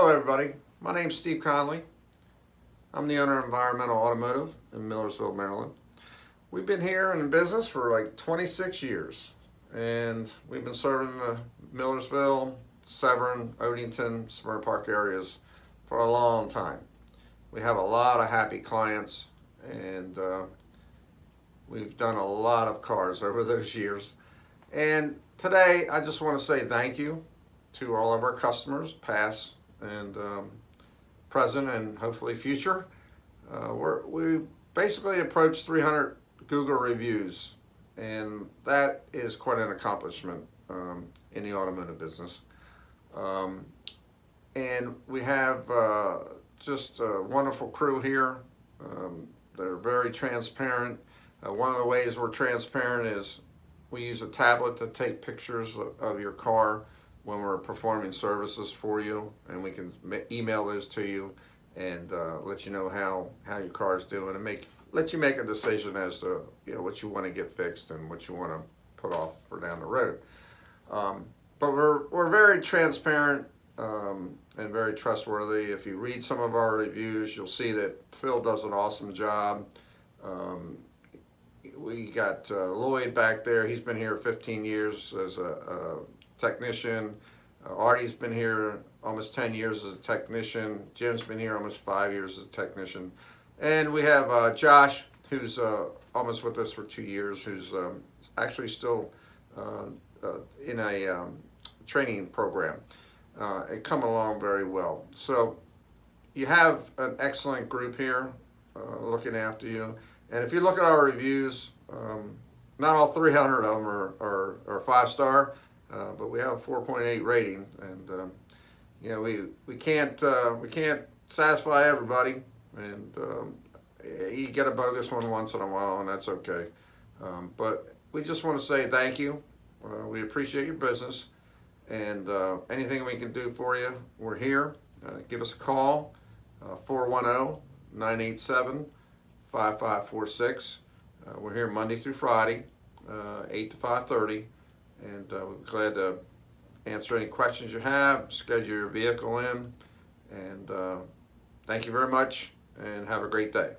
Hello everybody, my name's Steve Conley. I'm the owner of Environmental Automotive in Millersville, Maryland. We've been here in business for like 26 years and we've been serving the Millersville, Severn, Odenton, Severna Park areas for a long time. We have a lot of happy clients and we've done a lot of cars over those years. And today I just want to say thank you to all of our customers, past and present and hopefully future. We basically approached 300 Google reviews, and that is quite an accomplishment in the automotive business. And we have just a wonderful crew here. They're very transparent. One of the ways we're transparent is we use a tablet to take pictures of your car when we're performing services for you, and we can email those to you and let you know how your car's doing and let you make a decision as to what you want to get fixed and what you want to put off for down the road. But we're very transparent and very trustworthy. If you read some of our reviews, you'll see that Phil does an awesome job. We got Lloyd back there. He's been here 15 years as a technician. Artie's been here almost 10 years as a technician. Jim's been here almost 5 years as a technician. And we have Josh, who's almost with us for 2 years, who's actually still in a training program. It come along very well. So you have an excellent group here looking after you. And if you look at our reviews, not all 300 of them are 5-star. But we have a 4.8 rating, and we can't satisfy everybody, and you get a bogus one once in a while, and that's okay. But we just want to say thank you. We appreciate your business, and anything we can do for you, we're here. Give us a call, 410-987-5546. We're here Monday through Friday, 8 to 5:30. And we're glad to answer any questions you have, schedule your vehicle in, and thank you very much, and have a great day.